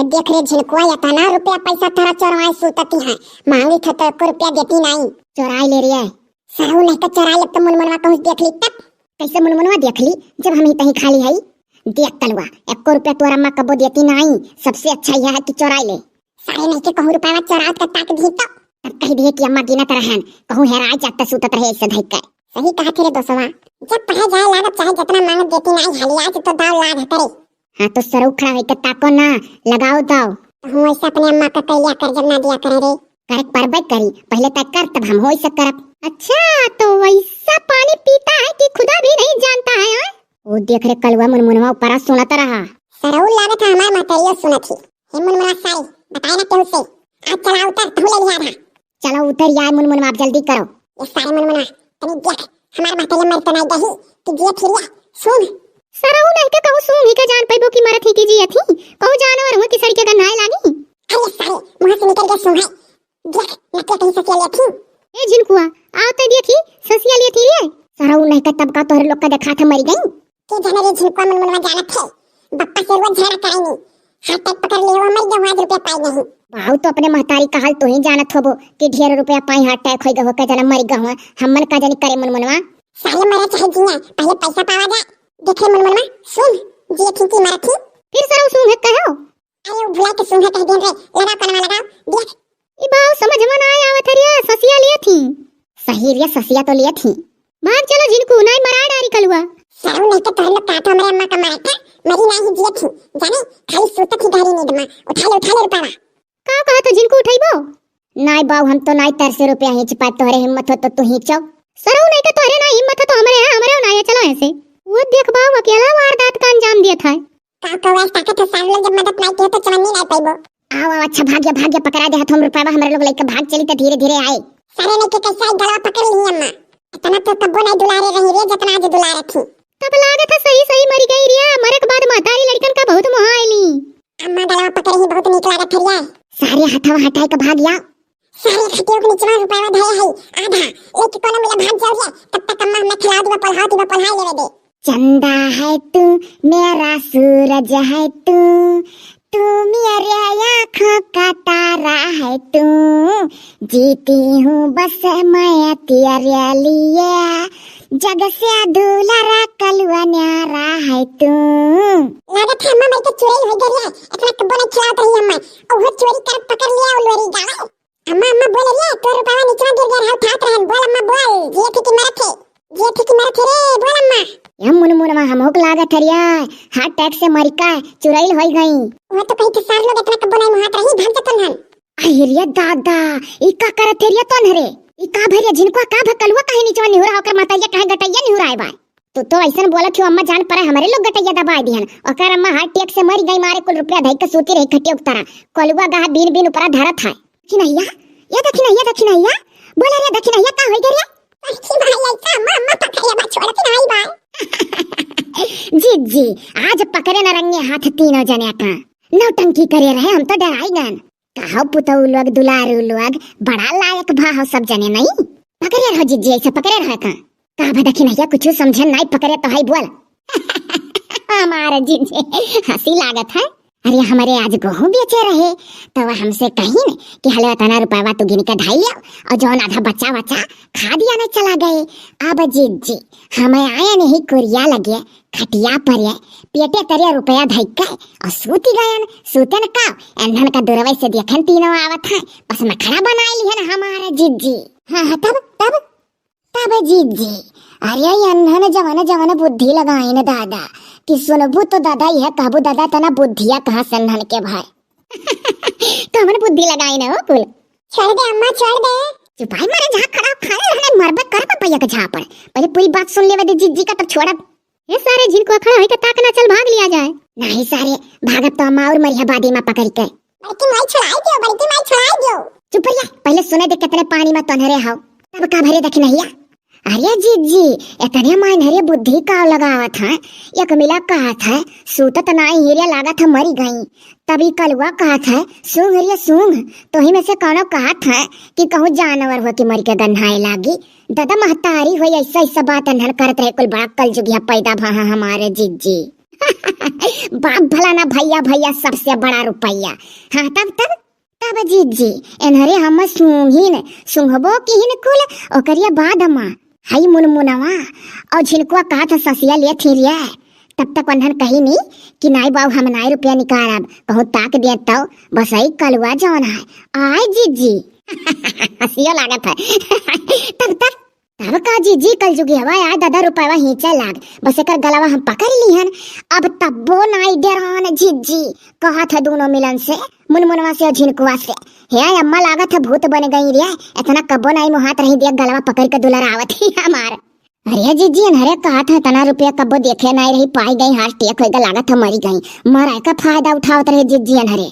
ये देख रे झिलकुआ, या तना रुपया पैसा थारा चोराए सुतती है, मांगी था तो को रुपया देती नहीं, चोराई ले रही है। साहू नहीं तो चोराई, अब तो मुनमुनवा कहूँ देख ली तब। कैसे मुनमुनवा देख ली जब हम ही तहीं खाली है। देख तलवा, 1 रुपया तोरा अम्मा कबो देती नहीं, सबसे अच्छा यह है कि चोराई ले। सारे नहीं के कहूँ रुपया चोरात का ताक दी तो तब कह दिए कि अम्मा गिनत रहन, कहूँ हेरा जाता सुतत रहे ऐसे धइक के। सही कहा तेरे दोस्तवा, जब पढ़े जाए लागत चाहे जितना मांगत देती नहीं, हालिया आज तो दाव लाग करे। हाँ तो सरौ खड़ा है ताको ना, लगाओ दाव। हम ऐसा अपने अम्मा का कैलिया कर जब ना दिया करे रे। करे परबे करी, पहले तक कर तब हम हो ऐसा करब। अच्छा तो वैसा पानी पीता है कि खुदा भी नहीं जानता है। वो देख रे कलवा मुनमुनवा ऊपर सुनता रहा। सरौ लागत है हमार महतरियो सुनत ही। हे मुनमुनवा साई बताए ना केहू से, आज चला उतर तू ले लिया था। चलो उतर यार मुनमुनवा, आप जल्दी करो। ये सारे मुनमुनवा तनी देख हमार महतरियो मर तो नहीं दही कि जे फिरिया सुन। सरौ नहीं के कहू सुन ही के जान पैबो की मरत ही की जी थी, कहू जानवर हुआ कि सड़के का नाय लागी। अरे सारे मुंह से निकल के सुन है, देख नके कहीं ससिया ले थी। ए झिलकुआ आवते देखी ससिया ले थी रे। सरौ नहीं के तब का तोहर लोग का देखा था मर गई के जने रे झिलकुआ मुनमुनवा जानत थे, बप्पा से रोज झगड़ा कराई हाथ तक पकड़ ले वो मर गए, 5 रुपया पाई नहीं। बाऊ तो अपने महतारी का हाल तो ही जानत होबो कि ढेर रुपया पाई हाथ टैक होई गहो के जला मर गहो, हमन का जानी करे मुनमुनवा। साले मरे चाहे जिया पहले पैसा पावा जा। देखे मुनमुनवा सुन जी थी की मर थी, फिर सरौ सुन है कहो। अरे भुला के सुन है कह दिन रे, लगा कनवा लगाओ देख। ई बाऊ समझ में ना आवत रे, ससिया लिए थी। सही रे ससिया तो लिए थी। भाग चलो झिलकू नहीं मरा डारी कलवा। सरौ नहीं तो तोहर लोग का तो हमरे अम्मा का मारा था, मरी नहीं जी थी जाने, खाली सुतत ही गहरी नींद में। उठा ले रुपया का कहा तो जिनको उठाइबो। नाई बाऊ हम तो नाई 13 रुपया हिच पाए, तोहरे हिम्मत हो तो तू हिचो। सरौ नहीं तो तोहरे ना हिम्मत हो तो हमरे ना चलो ऐसे। वो देख बाऊ अकेला वारदात का अंजाम दिया था। का तो वैसे ताकत है, सारे लोग जब मदद नहीं किए तो चवन्नी नहीं पाइबो। आओ अच्छा भाग्य पकड़ा दे हम रुपया हमरे लोग लेके भाग चली तो धीरे आए। सारे ने के कैसा गला पकड़ ली अम्मा, इतना तो कब्बो नहीं दुलारे रही रे जितना आज दुलारे थी। तब लागत है सही मरी गई रिया, मरे के बाद महतारी लड़कन का बहुत मोह आईली। अम्मा गला पकड़ ही बहुत नीक लागत रिया। सारे हथवा हटाई के भाग या, सारे खटियो के नीचे रुपया धरे है आधा लेके कोना मिला भाग जाओ रे, तब तक अम्मा हमें खिला दूंगा पढ़ा लेवे दे। चंदा है तू मेरा सूरज है तू मेरे आँखों का तारा है तू, जीती हूँ बस मैं तेरे लिए, जग से दुलारा कलवा न्यारा है तू। लागत है अम्मा मेरे को चोरी हो गई है, इतना कब्बो नहीं खिलात रही अम्मा, और वो चोरी कर पकड़ लिया उलवरी गावे। अम्मा बोल रही है तो रुपया नीचे गिर गया है, उठात रहन। बोल अम्मा बोल, ये थी कि मरत रे, बोल अम्मा। या मुनमुनवा हमोक लागत हरिया हार्ट अटैक से मरी का चुराइल होई गई। वो तो कहीं तो सार लोग इतना कब्बो नहीं मुहात रही भाग जतन हन। अहिरिया दादा ई का करत हरिया तोन हरे, ई का भरिया जिनको का भकलवा काहे नीचे निहुरा होकर माताया काहे गटैया निहुराए बा। तो ऐसन बोला क्यों अम्मा जान पर हमरे लोग गटैया दबाई दिहन, ओकर अम्मा हार्ट अटैक से मरी गई, मारे कुल रुपया धई के सूती रही खटिया उतरा कलवा गा बिन ऊपर धरत है। दक्षिणैया या दक्षिणैया बोला रे, दक्षिणैया का होई गरे अम्मा पकड़िया बा छोड़ती नहीं बा। जी आज पकड़े न रंगे हाथ तीनों जने का नौटंकी करे रहे, हम तो डराई गन। कहो पुतऊ लोग दुलारू लोग बड़ा लायक भाव सब जने नहीं पकड़े रहो। जी ऐसे पकड़े रहे का बदखी नहीं कुछ समझे नहीं पकड़े तो है बोल। हमारा जी हंसी लागत है। अरे हमारे आज गेहूं बेचे रहे तो वह हमसे कही न कि हले तना रुपया तू गिन के ढाई लिया, और जो आधा बच्चा खा दिया न चला गए। अब जी हमें आया नहीं कुरिया लगे खटिया पर पेटे तरिया रुपया धइक और सूती गयन सूतन का एंधन का दुरवई से देखन तीनों आवत है, बस नखरा बनाई लिहन हमारा जी। हाँ तब जी अरे एंधन जवन बुद्धि लगाई न दादा कि सुनबू तो दादा यह कहबू दादा तना बुद्धिया कहाँ संधन के भाई। तो हमने बुद्धि लगाई ना वो कुल। छोड़ दे अम्मा छोड़ दे, चुपाई मारे जहाँ खड़ा खाने रहने मरबत कर पपैया के झाड़ पर, पहले पूरी बात सुन लेवे दे जी का तब छोड़ा। ये सारे जिनको खड़ा है तो ताक ना चल भाग लिया जाए। नहीं सारे भागत तो अम्मा और मरिया बादी में पकड़ के बल्कि मैं छुड़ाई दियो। चुप रहिया, पहले सुने दे कितने पानी में तोनहरे हाउ तब का भरे देख नहीं। अरे जी इतने मायनहरे बुद्धि का लगावत है, एक मिला कहा था सूतत नाई हिरिया लागत है मरी गई, तभी कलवा कहा था सूंघ रिया सूंघ, तो ही में से कौनो कहा था कि कहूँ जानवर हो कि मर के गन्हाए लागी। दादा महतारी हो ऐसा बात अंधन करत रहे कुल बड़ा कल जुगिया पैदा भा हमारे जी। बाप भला ना भैया भैया सबसे बड़ा रुपया। हाँ तब जीजी एनहरे हम सुंघिन सुंघबो किहिन कुल ओकरिया बाद अम्मा हाई मुनमुनवा और झिनकुआ कहा था ससिया ले थिरिया तब तक वंधन कही नहीं कि नाई बाबू हम नाई रुपया निकालब कहूँ ताक दे तो बस आई कलुआ जौन है आए जीजी हंसियो लागत है तब का जीजी कल जुगी हवा यार दादा रुपया हिंचे लाग बस एक गलावा हम पकड़ ली हन अब तब्बो नाई डरान जीजी कहा था दोनों मिलन से मुनमुनवा से और झिनकुआ से हे अम्मा लागत है भूत बन गई रे इतना कब्बो नाई मुहात रही दिया गलावा पकड़ के दुलर आवत ही हमार अरे जीजी अनहरे कहा था तना रुपया कब्बो देखे नहीं रही पाई गई हाथ टेक होगा लागत है मरी गई मराए का फायदा उठावत रहे जीजी अनहरे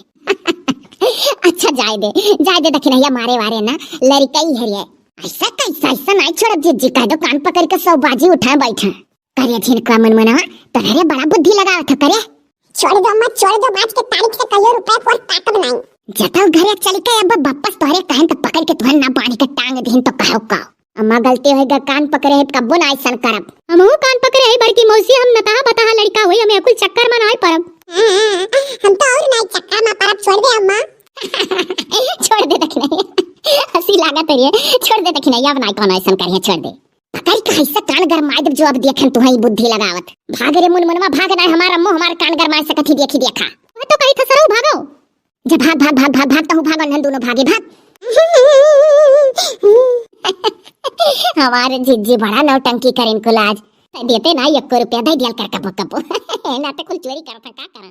अच्छा जाए दे दखी नहीं मारे वारे ना लड़का ही है ऐसा कैसा ऐसा नहीं छोड़ जीजी कह दो कान पकड़ के सब बाजी उठा बैठा करे झिनका मनमना तोरे बड़ा बुद्धि लगावा था करे छोड़ दो आज के तारीख से कहियो रुपया पर काटब नहीं जता घरे चल के अब वापस तोरे कहन त पकड़ के तुहन ना बांध के टांग देहिन तो कहो अम्मा गलती होएगा कान पकड़े है कब्बो ना ऐसन करब हमहु कान पकड़े है बड़की मौसी हम नता बता लड़का होई हमें कुल चक्कर में नहीं परब हम तो और नहीं चक्कर में परब छोड़ दे अम्मा छोड़ दे देख नहीं हंसी लागत है छोड़ दे देख नहीं अब नहीं कौन ऐसन करिए छोड़ दे पकड़ के ऐसा कान गरमाए जब जो अब देखन तू ही बुद्धि लगावत भाग रे मुनमुनवा भाग ना हमारा मुंह हमार कान गरमाए से कथी देखा मैं तो कही था सरऊ भागो जब भाग तो भागो नन दोनों भागे भाग हमारे जीजी बड़ा नौटंकी करें कुल आज देते ना 1 रुपया दे दिया कर कबो ना तो कुल चोरी करता का करा।